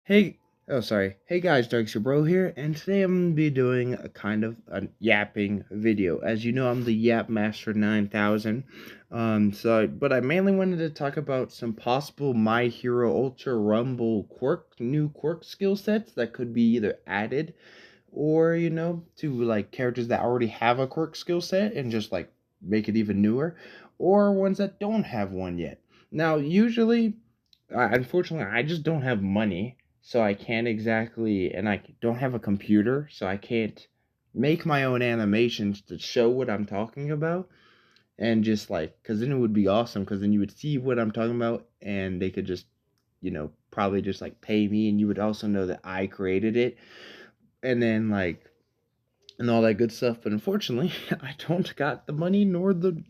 Hey, oh sorry. Hey guys, Dark's your bro here, and today I'm gonna be doing a kind of a yapping video. As you know, I'm the Yap Master 9000. But I mainly wanted to talk about some possible My Hero Ultra Rumble new quirk skill sets that could be either added or to like characters that already have a quirk skill set and just like make it even newer, or ones that don't have one yet. Now, usually unfortunately, I just don't have money, so I can't exactly, and I don't have a computer, so I can't make my own animations to show what I'm talking about. And just like, because then it would be awesome, because then you would see what I'm talking about, and they could just, probably just like pay me, and you would also know that I created it, and then like, and all that good stuff. But unfortunately, I don't got the money nor the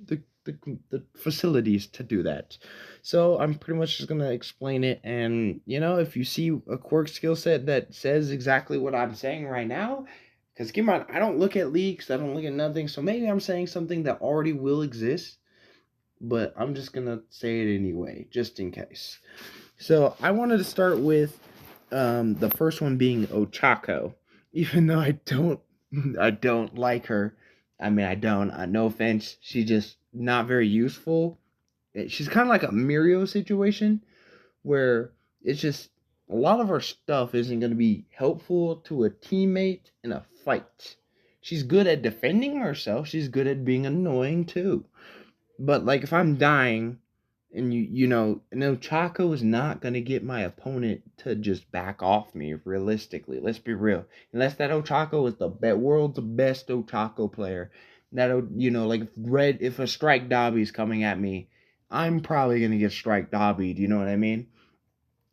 facilities to do that. So I'm pretty much just gonna explain it. And if you see a quirk skill set that says exactly what I'm saying right now, because keep in mind, I don't look at leaks, I don't look at nothing. So maybe I'm saying something that already will exist, but I'm just gonna say it anyway, just in case. So I wanted to start with the first one being Ochako, even though I don't like her. I mean, I don't. No offense. She's just not very useful. She's kind of like a Mirio situation where it's just a lot of her stuff isn't going to be helpful to a teammate in a fight. She's good at defending herself. She's good at being annoying too. But like if I'm dying and no, Chaco is not gonna get my opponent to just back off me. Realistically, let's be real. Unless that Ochako is the world's best Ochako player, that like if a strike Dobby's coming at me, I'm probably gonna get strike Dobbied. You know what I mean?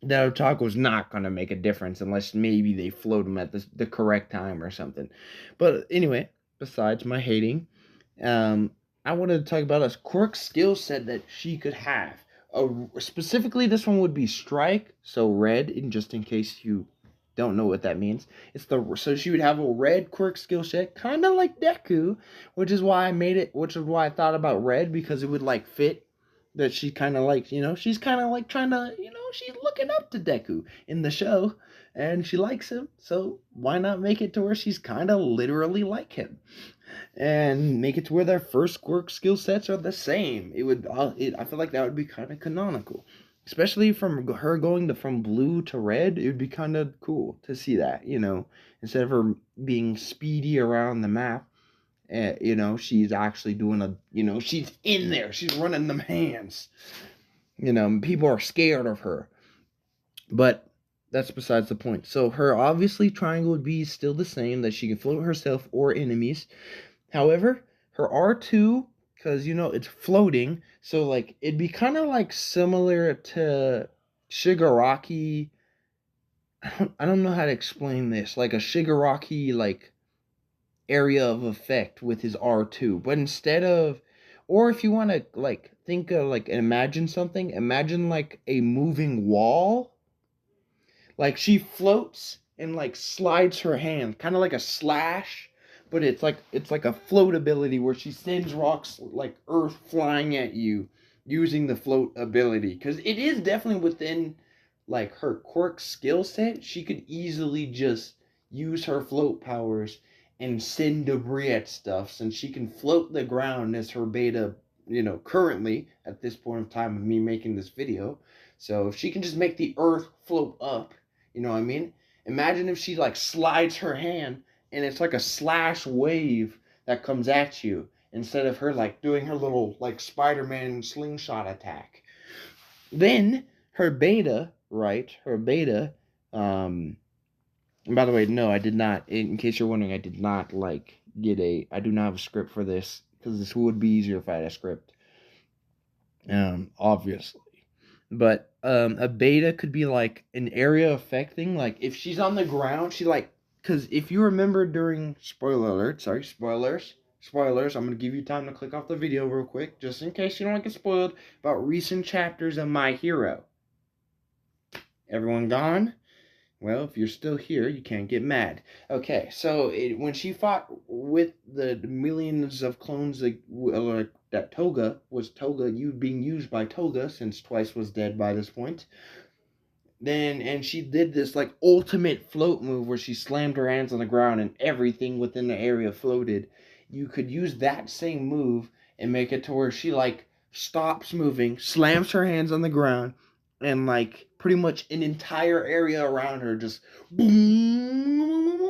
That Otako's not gonna make a difference unless maybe they float him at the correct time or something. But anyway, besides my hating, um, I wanted to talk about a quirk skill set that she could have. Specifically, this one would be strike, so red, in just in case you don't know what that means. So she would have a red quirk skill set, kind of like Deku, which is why I made it. Which is why I thought about red because it would like fit. That she kind of like, she's kind of like trying to, she's looking up to Deku in the show, and she likes him. So why not make it to where she's kind of literally like him? And make it to where their first quirk skill sets are the same. I feel like that would be kind of canonical, especially from her going from blue to red. It would be kind of cool to see that, instead of her being speedy around the map. She's actually doing she's in there, she's running them hands. People are scared of her, but that's besides the point. So her obviously triangle would be still the same, that she can float herself or enemies. However, her R2, because it's floating, so like it'd be kind of like similar to Shigaraki. I don't know how to explain this. Like a Shigaraki like area of effect with his R2, but instead of, or if you want to like think of like imagine something, imagine like a moving wall. Like she floats and like slides her hand, kind of like a slash, but it's like a float ability where she sends rocks like earth flying at you using the float ability. Because it is definitely within like her quirk skill set. She could easily just use her float powers and send debris at stuff, since she can float the ground as her beta, currently at this point of time of me making this video. So if she can just make the earth float up, you know what I mean? Imagine if she like slides her hand and it's like a slash wave that comes at you, instead of her like doing her little like Spider-Man slingshot attack. Then her beta, right? Her beta, and by the way, no, I did not. In case you're wondering, I did not like get a. I do not have a script for this because this would be easier if I had a script. Obviously. But a beta could be like an area affecting. Like if she's on the ground, she like, because if you remember during spoiler alert, sorry, spoilers. I'm gonna give you time to click off the video real quick, just in case you don't get spoiled about recent chapters of My Hero. Everyone gone? Well, if you're still here, you can't get mad. Okay, so when she fought with the millions of clones that Toga you being used by Toga, since Twice was dead by this point, And she did this like ultimate float move where she slammed her hands on the ground and everything within the area floated. You could use that same move and make it to where she like stops moving, slams her hands on the ground, and like pretty much an entire area around her just boom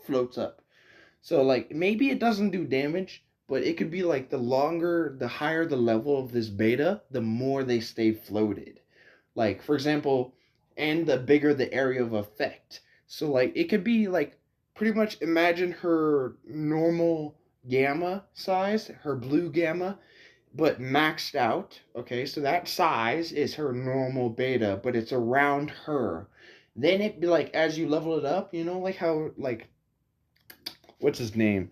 floats up. So like maybe it doesn't do damage, but it could be like the higher the level of this beta, the more they stay floated. Like for example, and the bigger the area of effect. So like it could be like pretty much imagine her normal gamma size, her blue gamma, but maxed out. Okay, so that size is her normal beta, but it's around her. Then it be like as you level it up, like how like what's his name?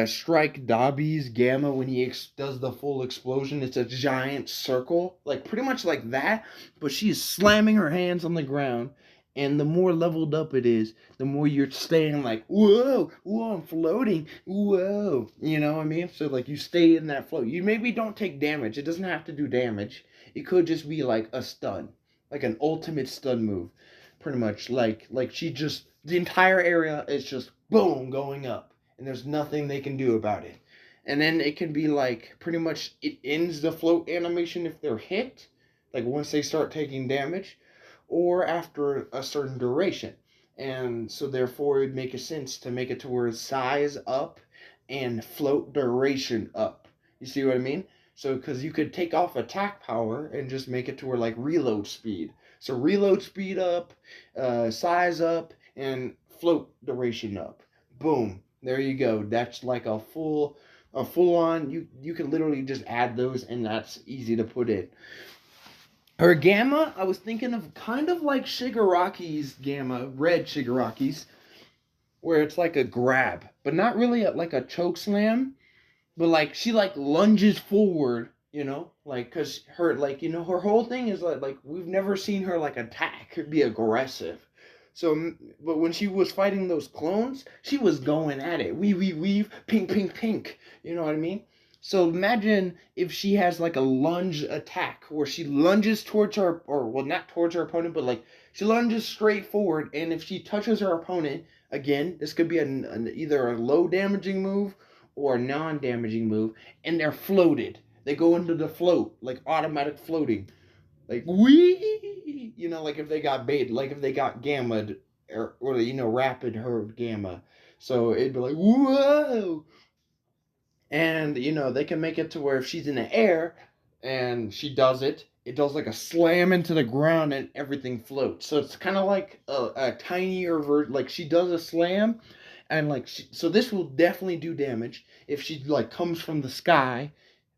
Strike Dobby's gamma when he does the full explosion. It's a giant circle, like pretty much like that. But she's slamming her hands on the ground, and the more leveled up it is, the more you're staying like, whoa, whoa, I'm floating, whoa. You know what I mean? So like you stay in that float. You maybe don't take damage. It doesn't have to do damage. It could just be like a stun, like an ultimate stun move, pretty much. Like she just the entire area is just boom going up, and there's nothing they can do about it. And then it can be like pretty much it ends the float animation if they're hit, like once they start taking damage, or after a certain duration. And so therefore it would make a sense to make it to where size up and float duration up. You see what I mean? So because you could take off attack power and just make it to where like reload speed. So reload speed up, size up, and float duration up. Boom. There you go. That's like a full on you can literally just add those and that's easy to put in. Her gamma, I was thinking of kind of like Shigaraki's gamma, red Shigaraki's, where it's like a grab, but not really like a choke slam, but like she like lunges forward, like cuz her like her whole thing is like we've never seen her like attack, be aggressive. So but when she was fighting those clones, she was going at it. Weave, pink, pink, pink. You know what I mean? So imagine if she has like a lunge attack where she lunges towards her, or well, not towards her opponent, but like she lunges straight forward, and if she touches her opponent, again, this could be either a low damaging move or a non-damaging move, and they're floated. They go into the float, like automatic floating. Like, wee! Like if they got bait, like if they got gamma, or rapid herd gamma. So it'd be like, whoa! And, they can make it to where if she's in the air and she does it, it does like a slam into the ground and everything floats. So it's kind of like a tinier version. Like she does a slam and like, so this will definitely do damage if she like comes from the sky,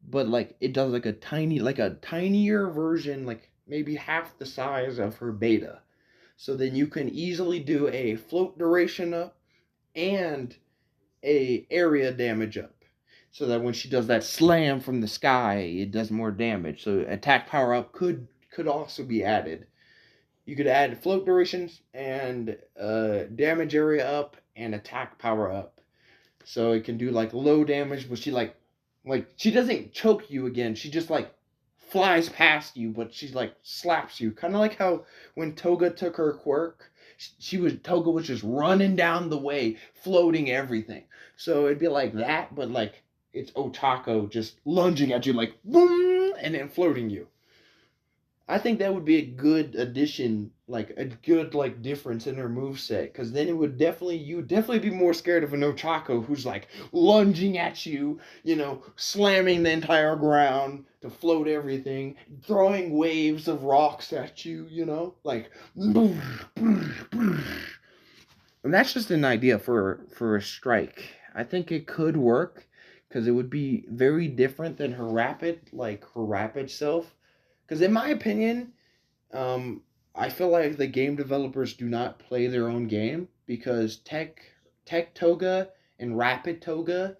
but like it does like a tinier version, like maybe half the size of her beta. So then you can easily do a float duration up and a area damage up, so that when she does that slam from the sky, it does more damage. So attack power up could also be added. You could add float durations and damage area up and attack power up. So it can do like low damage, but she like she doesn't choke you again. She just like flies past you, but she like slaps you. Kind of like how when Toga took her quirk, Toga was just running down the way, floating everything. So it'd be like that, but like it's Ochako just lunging at you like boom and then floating you. I think that would be a good addition, like a good like difference in her moveset, because then you would definitely be more scared of an Ochako who's like lunging at you, slamming the entire ground to float everything, throwing waves of rocks at you, like and that's just an idea for a strike. I think it could work because it would be very different than her rapid self. Because in my opinion, I feel like the game developers do not play their own game because Tech Toga and Rapid Toga,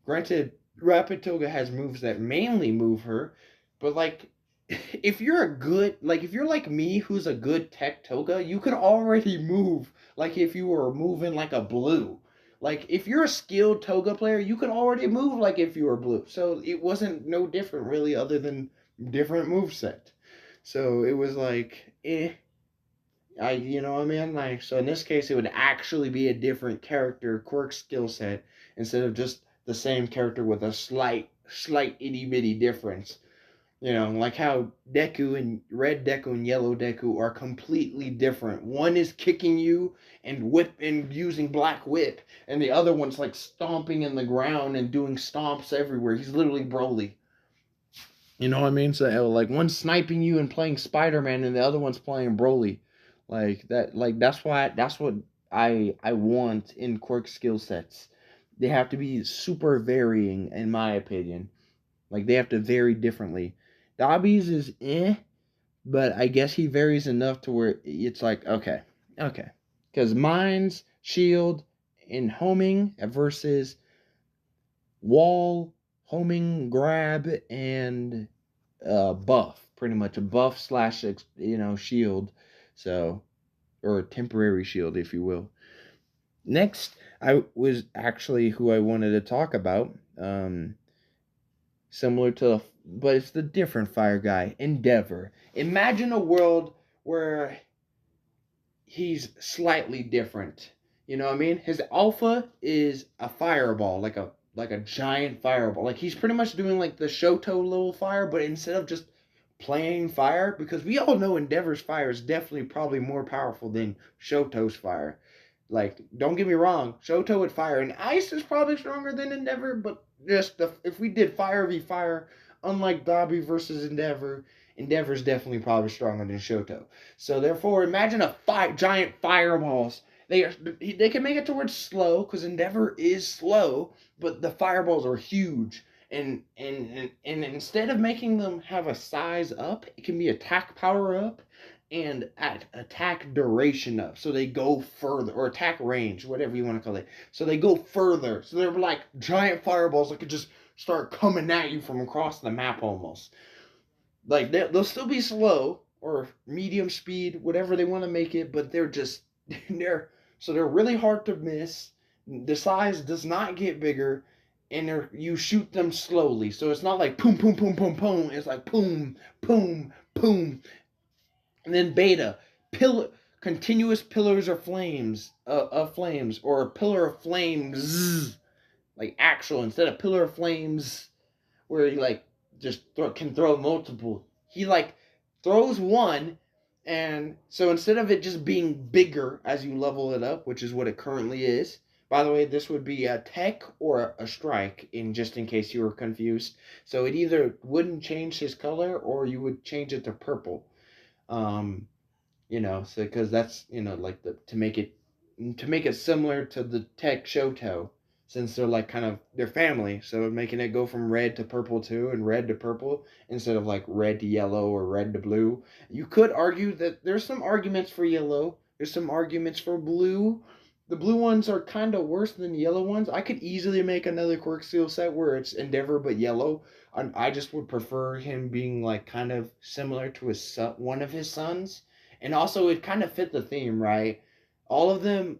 granted, Rapid Toga has moves that mainly move her, but like if you're like me who's a good Tech Toga, you could already move like if you were moving like a blue. Like if you're a skilled Toga player, you could already move like if you were blue. So it wasn't no different really other than different move set. So it was like, You know what I mean? Like, so in this case, it would actually be a different character, quirk skill set, instead of just the same character with a slight itty bitty difference. You know, like how Deku and Red Deku and Yellow Deku are completely different. One is kicking you and whip and using Black Whip, and the other one's like stomping in the ground and doing stomps everywhere. He's literally Broly. You know what I mean? So like one's sniping you and playing Spider Man, and the other one's playing Broly. Like that. Like that's what I want in quirk skill sets. They have to be super varying, in my opinion. Like they have to vary differently. Dobby's is but I guess he varies enough to where it's like okay, because mine's shield in homing versus wall, homing, grab, and buff. Pretty much a buff slash shield, so or a temporary shield, if you will. Next, I was actually who I wanted to talk about. Similar to, but it's the different fire guy, Endeavor. Imagine a world where he's slightly different. You know what I mean? His alpha is a fireball, like a giant fireball. Like he's pretty much doing like the Shoto level fire, but instead of just playing fire, because we all know Endeavor's fire is definitely probably more powerful than Shoto's fire. Like, don't get me wrong, Shoto with fire and ice is probably stronger than Endeavor, but if we did fire v fire, unlike Dobby versus Endeavor, Endeavor's definitely probably stronger than Shoto. So therefore, imagine giant fireballs. They can make it towards slow because Endeavor is slow, but the fireballs are huge. And instead of making them have a size up, it can be attack power up and at attack duration up. So they go further, or attack range, whatever you want to call it. So they go further. So they're like giant fireballs that could just start coming at you from across the map almost. Like they'll still be slow or medium speed, whatever they want to make it, but they're just they're really hard to miss. The size does not get bigger, and you shoot them slowly. So it's not like boom, boom, boom, boom, boom. It's like boom, boom, boom, and then beta pillar continuous pillars of flames, or a pillar of flames, like actual instead of pillar of flames where he like can throw multiple. He like throws one, and so instead of it just being bigger as you level it up, which is what it currently is. By the way, this would be a tech or a strike, just in case you were confused. So it either wouldn't change his color or you would change it to purple. Um, so because that's like to make it similar to the tech Shoto, since they're like kind of they're family, so making it go from red to purple too, and red to purple instead of like red to yellow or red to blue. You could argue that there's some arguments for yellow, there's some arguments for blue. The blue ones are kind of worse than the yellow ones. I could easily make another quirk seal set where it's Endeavor but yellow. I just would prefer him being like kind of similar to his son, one of his sons, and also it kind of fit the theme, right? All of them,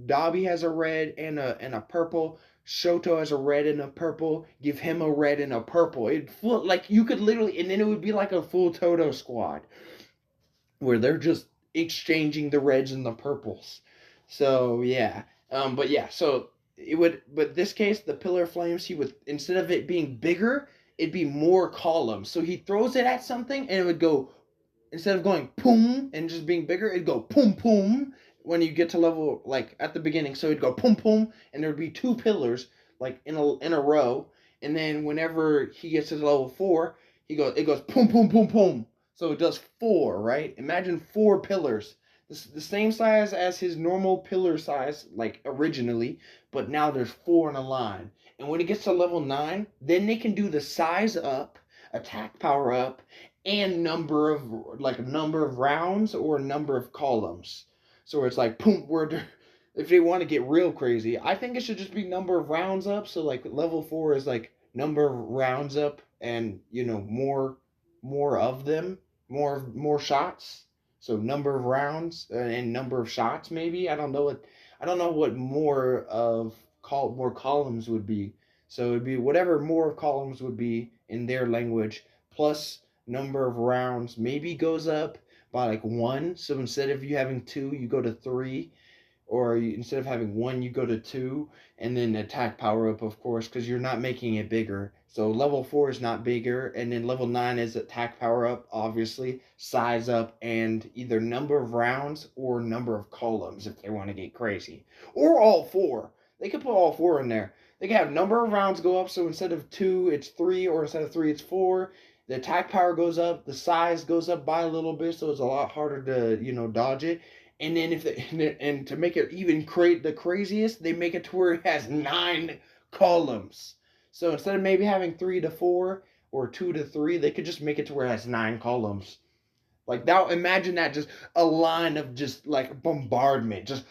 Dobby has a red and a purple. Shoto has a red and a purple. Give him a red and a purple. It full like you could literally, and then it would be like a full Toto squad where they're just exchanging the reds and the purples. So yeah, but yeah, so it would, but this case the pillar of flames, he would, instead of it being bigger, it'd be more columns. So he throws it at something and it would go, instead of going boom and just being bigger, it'd go boom boom when you get to level like at the beginning. So it'd go boom boom, and there'd be two pillars like in a row. And then whenever he gets to level 4, it goes boom boom boom boom. So it does 4, right? Imagine 4 pillars. The same size as his normal pillar size, like originally, but now there's 4 in a line. And when it gets to level 9, then they can do the size up, attack power up, and number of rounds or number of columns. So it's like boom, if they want to get real crazy, I think it should just be number of rounds up. So like level 4 is like number of rounds up, and more of them, more shots. So number of rounds and number of shots, maybe. I don't know what more columns would be. So it'd be whatever more of columns would be in their language, plus number of rounds maybe goes up, by like 1. So instead of you having 2, you go to 3, or instead of having 1, you go to 2, and then attack power up, of course, because you're not making it bigger. So level 4 is not bigger, and then level 9 is attack power up, obviously, size up, and either number of rounds or number of columns if they want to get crazy, or all 4. They could put all 4 in there. They can have number of rounds go up, so instead of 2, it's 3, or instead of 3, it's 4. The attack power goes up, the size goes up by a little bit, so it's a lot harder to, dodge it. And then if they, and to make it even the craziest, they make it to where it has 9 columns. So instead of maybe having 3 to 4 or 2 to 3, they could just make it to where it has 9 columns. Like that, imagine that, just a line of just like bombardment, just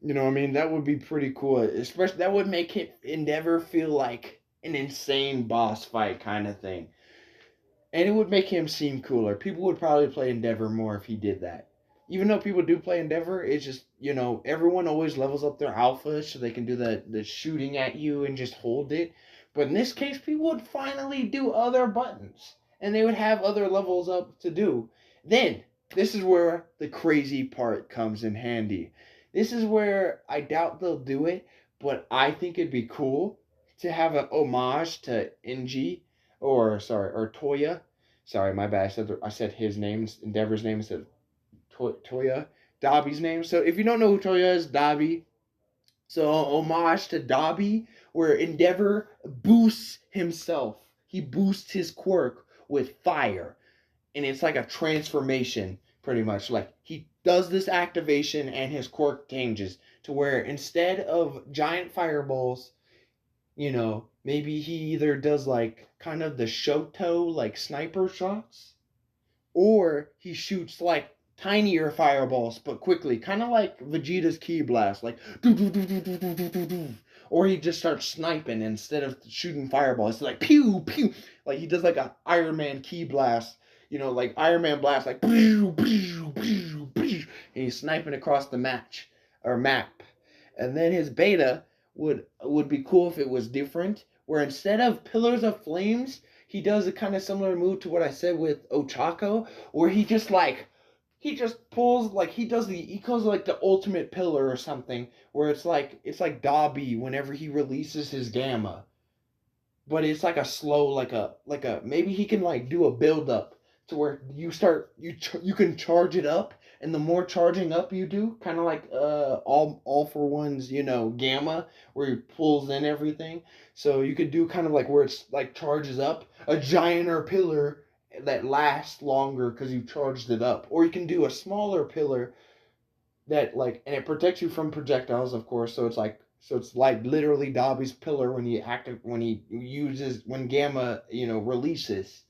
you know what I mean? That would be pretty cool. Especially that would make it Endeavor feel like an insane boss fight kind of thing. And it would make him seem cooler. People would probably play Endeavor more if he did that. Even though people do play Endeavor, it's just, everyone always levels up their alpha so they can do the shooting at you and just hold it. But in this case, people would finally do other buttons. And they would have other levels up to do. Then, this is where the crazy part comes in handy. This is where I doubt they'll do it, but I think it'd be cool to have an homage to NG, or Toya. Sorry, my bad. I said his name, Endeavor's name, instead of Toya, Dobby's name. So if you don't know who Toya is, Dobby. So homage to Dobby, where Endeavor boosts himself. He boosts his quirk with fire, and it's like a transformation, pretty much. Like he does this activation, and his quirk changes to where instead of giant fireballs, maybe he either does like kind of the Shoto like sniper shots, or he shoots like tinier fireballs but quickly, kind of like Vegeta's Ki Blast, like doo doo doo doo doo doo doo doo. Or he just starts sniping instead of shooting fireballs. It's like pew pew, like he does like a Iron Man Ki Blast, like Iron Man blast, like pew pew pew pew, and he's sniping across the map. And then his beta would be cool if it was different, where instead of pillars of flames, he does a kind of similar move to what I said with Ochako, where he just pulls, like he calls it like the ultimate pillar or something, where it's like Dobby whenever he releases his gamma, but it's like a slow, like a maybe he can like do a build up to where you can charge it up, and the more charging up you do, kind of like all for one's gamma, where he pulls in everything. So you could do kind of like where it's like charges up a gianter pillar that lasts longer because you charged it up, or you can do a smaller pillar that and it protects you from projectiles, of course. So it's like literally Dobby's pillar when gamma releases,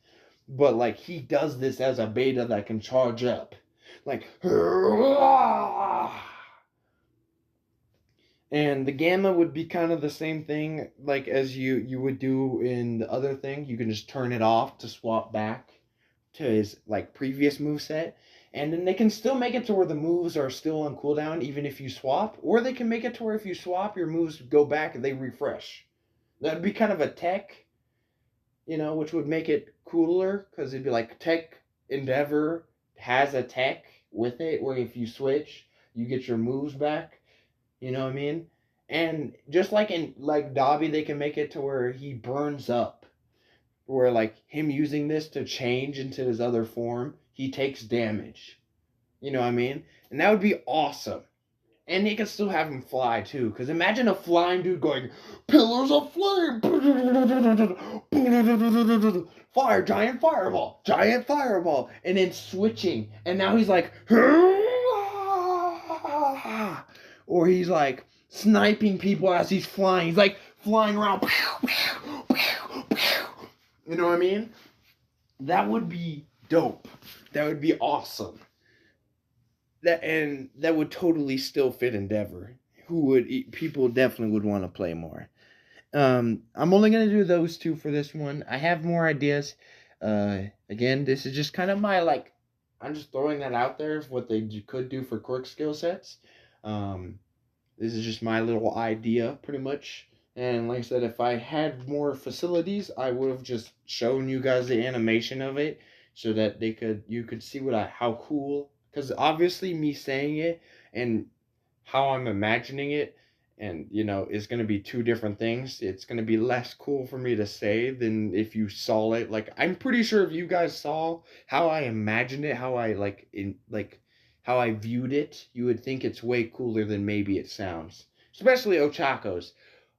but like he does this as a beta that can charge up, like, and the gamma would be kind of the same thing like as you would do in the other thing. You can just turn it off to swap back to his like previous move set, and then they can still make it to where the moves are still on cooldown even if you swap, or they can make it to where if you swap, your moves go back and they refresh. That'd be kind of a tech, which would make it cooler, because it'd be like Tech Endeavor has a tech with it where if you switch, you get your moves back. You know what I mean? And just like in like Dobby, they can make it to where he burns up, where like him using this to change into his other form, he takes damage. You know what I mean? And that would be awesome. And they can still have him fly too, because imagine a flying dude going, pillars of flame, fire, giant fireball, and then switching, and now he's like, or he's like sniping people as he's flying. He's like flying around. You know what I mean? That would be dope. That would be awesome. That would totally still fit Endeavor. People definitely would want to play more. I'm only gonna do those two for this one. I have more ideas. Again, this is just kind of my I'm just throwing that out there of what they could do for quirk skill sets. This is just my little idea, pretty much. And like I said, if I had more facilities, I would have just shown you guys the animation of it so that you could see how cool. Because obviously, me saying it and how I'm imagining it, and is going to be two different things. It's going to be less cool for me to say than if you saw it. Like, I'm pretty sure if you guys saw how I imagined it, how I how I viewed it, you would think it's way cooler than maybe it sounds. Especially Ochako's.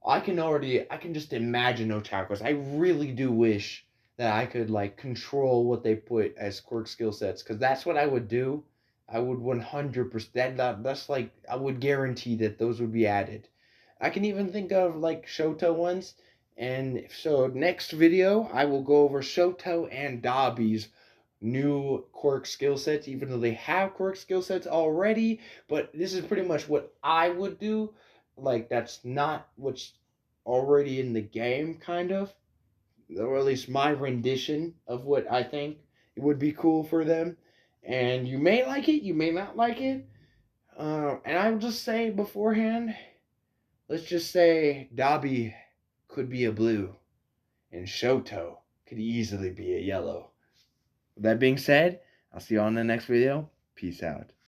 I can just imagine Ochakos. I really do wish that I could like control what they put as quirk skill sets, because that's what I would do. I would 100%. That's like I would guarantee that those would be added. I can even think of like Shoto ones. And so next video I will go over Shoto and Dabi's new quirk skill sets, even though they have quirk skill sets already. But this is pretty much what I would do. Like, that's not what's already in the game, kind of, or at least my rendition of what I think would be cool for them. And you may like it, you may not like it. And I'll just say beforehand, let's just say Dabi could be a blue, and Shoto could easily be a yellow. With that being said, I'll see you on the next video. Peace out.